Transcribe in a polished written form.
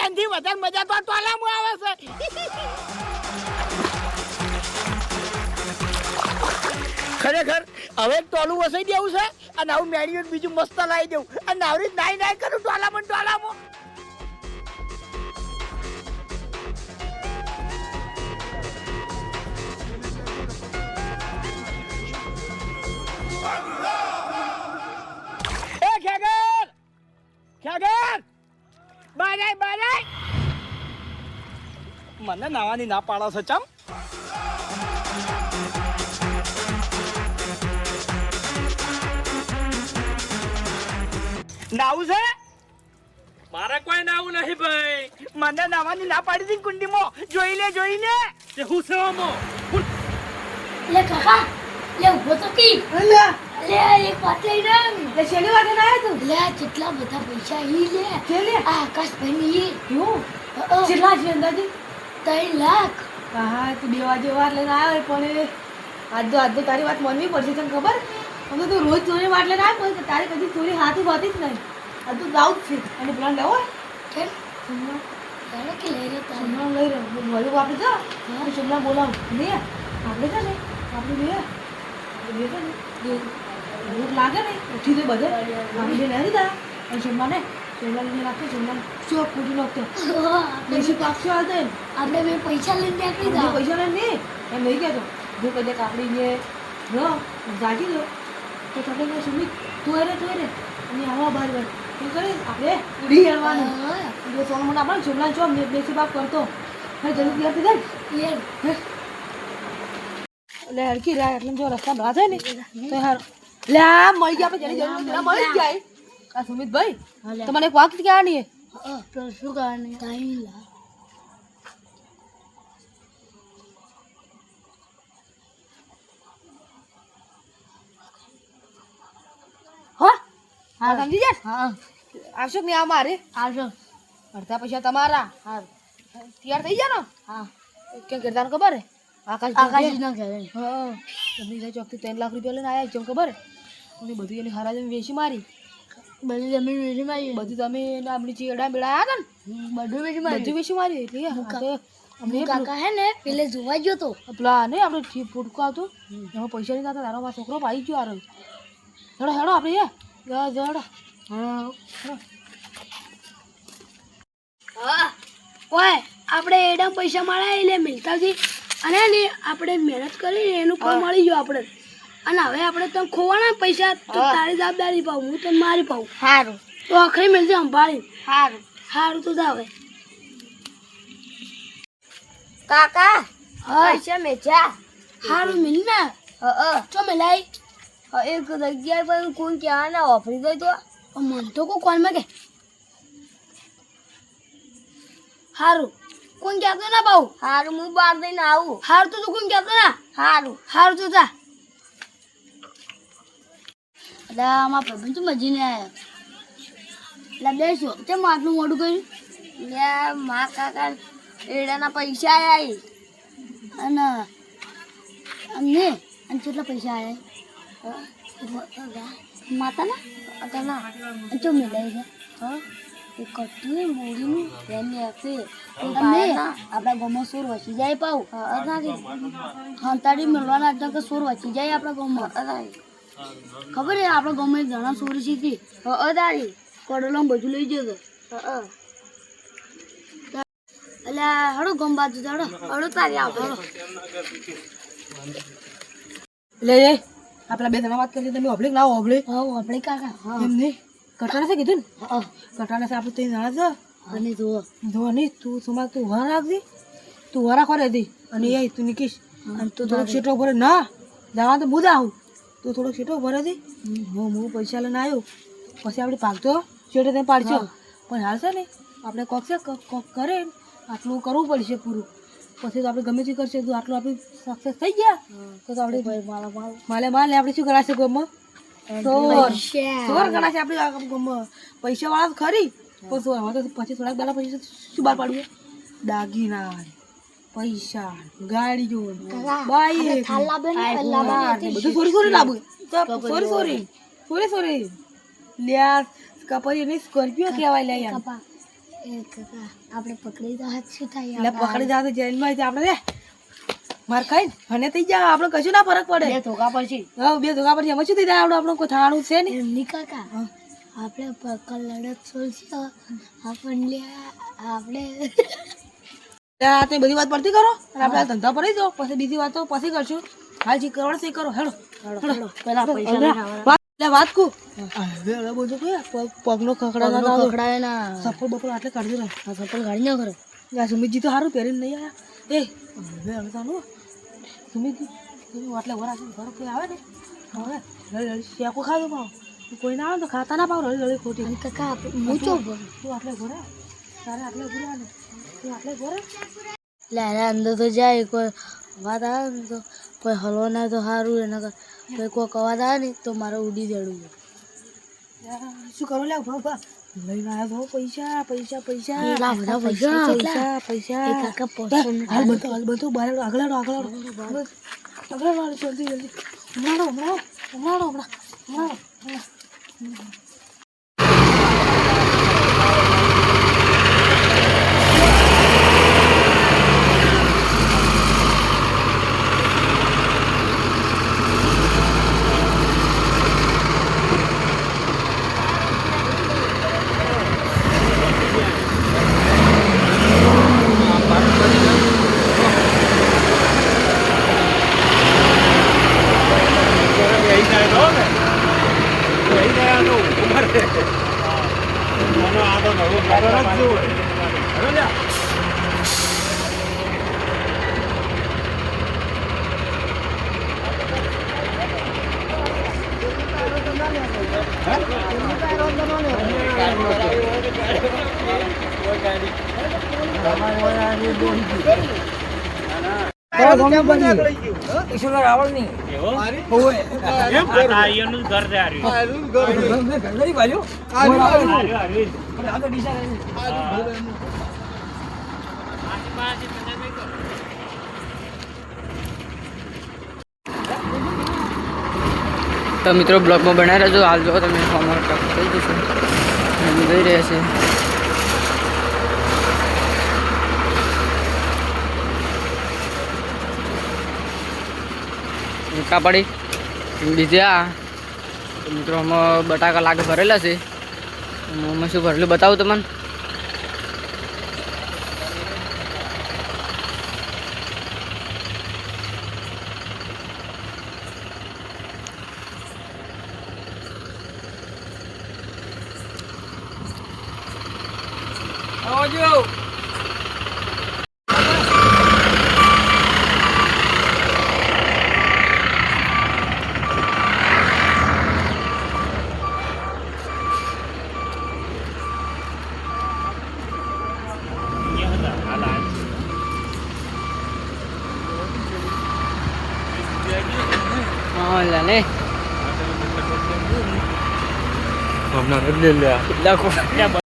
એનથી વધારે મજા તો ટોલામાં આવે છે. ખરેખર હવે ટોલું વસાઈ દેવું છે અને આવું મેળ્યું બીજું મસ્ત લાવી દેવું અને આવરી નાઈ કરું ટોલામાં. એ ખેગર બાય મને નાવાની ના પાડો છો ચમ. નાવું છે મારે કોઈ નાવું નહીં ભાઈ. મને નાવાની ના પાડી હતી કુંડીમાં. જોઈ લે તે હું સેવામાં લે કાકા લે ઉભો તો કી લે એક વાત લઈ રંગ લે શેની વાત ના તું લે કેટલા બધા પૈસા ઈ લે કે લે આ આકાશભાઈ ની હું કેટલા છે અંદાજી 3 લાખ. હા તું 2 વાગે વાર લઈને આવ્યો પણ આજ તો તારી વાત માનવી પડશે તને ખબર. અમે તો રોજ ચોરી વાત લઈને આવ્યો પણ તારી કદી ચોરી હાથી હોતી જ નહીં. આ તો ગાઉ છે અને પ્લાન લેવો કે તારે કે લઈ રે તારે લઈ રે બોલું આપણે જો હું સુમલા બોલાવ ને આપણે છે ને આપણે લે ભૂખ લાગે ને ઉઠી દે બધે આપણે લઈ લીધા અને સુમલાને રાખે સુમલા ચોક પૂરી નાખતો બેસી પાકશો હાલ દે આપણે બે પૈસા લઈને નીકળી જા પૈસા લઈને એમ નહીં કહેતો જો કદે કાપડીને જાગી દો તો તમે સુમિત તું રે અને આવા બાર બાર શું કરે આપણે ઉડી હેડવાનું જો સોન મને આપણે સુમલા ચો બેસી પાક કરતો હે જલ્દી આપી દે લે હરકી રા એટલે જો રસ્તા બહાર થાય ને તો હાર લે આ મળી ગયા આપણે જલ્દી મળી જાય આ સુમિતભાઈ તમને એક વાત કહેવાની હે તો શું કહેવાની 3 લાખ હા સમજી જાય હા આવશો ને આ મારે આવશો અડધા પૈસા તમારા હા તૈયાર થઈ જા ને હા કેમ કરતા ખબર હે આકાશ ના ઘરે હા તમે ચોકથી 3 લાખ રૂપિયા લઈને આયા જેમ ખબર અને બધું એની હરાજી વેચી મારી બધી જમીન વેચી મારી બધું તમે આપણી ચેડા બેડા આવ્યા હતા ને બધું વેચી મારી એટલે અમે કાકા હે ને પેલે જોવા ગયો તો પેલા ને આપણે ફૂટકો આવતો એમાં પૈસા નહીં થતા તારો છોકરો પાઈ ગયો આરો હેડો આપણે હેડો હા ઓય આપણે એડા પૈસા મળ્યા એટલે મિલતાજી અને ને આપણે મહેનત કરી એનું ફળ મળી ગયું આપણે અને હવે આપણે તને ખોવાના પૈસા તો તારી જવાબદારી પાઉં હું તને મારી પાઉં સારું તો આખરી મિલજે સંભાળી સારું તો જાવે કાકા પૈસા મેચા સારું મિલ ને ચો મેલાઈ એક જગ્યાએ પર કોણ ક્યાં ના ઓફરી ગઈ તો મન તો કોણ માં કે સારું કોણ કહેતો ના બાઉ સારું હું બહાર દઈને આવું સારું તો તું કોણ કહેતો ના સારું તો જા એટલે આમાં પ્રભુ તો મજી ને આવ્યા એટલે બેસો કેમ આટલું મોડું કર્યું લે મા કાકા એડાના પૈસા આવ્યા અને અમને અને કેટલા પૈસા આવ્યા માતાના અત્યારના ચો મેળાય છે હા એ કટું મોડીનું એને આપે આપણા ગામમાં સોર વચી જાય પાઉ હંતાડી મળવાના હતા કે સોર વચી જાય આપણા ગામમાં ખબર છે આપણા ગામમાં એક જણા સોરી સીધી અદારી કડોલામાં બધું લઈ જતો એટલે હળો ગમ બાજુ હળો તારી આવો લે આપણા બે જણા વાત કરી તમે ઓબલિક ના ઓબલિક હા ઓબલિક કાકા એમ નહીં કટાણા છે કીધું ને કટાણા છે આપણે 3 જણા છે અને જો નહીં તું સુમા તું વાર રાખજે તું વાર રાખવા દે અને એ તું નીકળીશ અને તું થોડોક સીટો ભરે ના જવા તો હું જ આવું તું થોડોક સીટો ભરે દે હું પૈસા લઈને આવ્યો પછી આપણે ભાગતો સીટો તમે પાડશો પણ હાલ છે ને આપણે કોક છે કોક કરે આટલું કરવું પડશે પૂરું પછી તો આપણે ગમે તે કરશે તો આટલું આપણે સક્સેસ થઈ ગયા તો આપણે માલે આપણે શું કરાશે ગમમાં સોર ગણાશે આપણે ગમમાં પૈસા વાળા ખરી પણ સોર તો પછી થોડાક દાડા પછી શું બહાર પાડવું દાગીના પૈસા ગાડીઓ બાઈક બધું સોરી લાવું સોરી લ્યા કપરી ને સ્કોર્પિયો કહેવાય લે યાર આપણે પકડી જાય જેલમાં જ આપણે માર ખાઈને અને થઈ જાય આપણે કશું ના ફરક પડે બે ધોકા પડશે એમાં શું થઈ જાય આપણે કોઈ થાણું છે ને એમની કાકા આપણે પકડ લડત છોડશે આપણે તે બધી વાત પડતી કરો અને આપણે આ ધંધા પર જાઓ પછી બીજી વાતો પછી કરશું હાલ જે કરવાનું છે કરો હેડો પેલા પૈસા વાત કુ હવે બોલજો કે પગનો ખખડાય ના સફળ બપોર આટલે કાઢી દે સફળ ગાડી ના કરે આ સુમિતજી તો સારું પહેરીને નહીં આવ્યા હવે હવે તાનું સુમિતજી આટલે વરા ઘર કોઈ આવે ને હવે શેકો ખાધો પાવ કોઈ ના આવે તો ખાતા ના પાવ રળી ખોટી કાકા મૂચો તું આટલે ઘરે તારે આટલે ઘરે આવે તું આટલે ઘરે લે અંદર તો જાય કોઈ વાત આવે ને તો કોઈ હલવા ના તો સારું એના કોઈ કોઈક અવાજ આવે ને તો મારે ઉડી દેડું શું કરો લે ઉભા લઈને આવ્યા તો પૈસા પૈસા પૈસા હાલ બધું બહાર આગળ જલ્દી હમણાં તો મિત્રો બ્લોગમાં બનાવી રહેજો હાલ જો તમે અમારો ટ્રક થઈ જશે જઈ રહ્યા છે કાપડી બીજા મિત્રો આમાં બટાકા લાગે ભરેલા છે આમાં શું ભરેલું બતાવું તમને આવજો ને હમણાં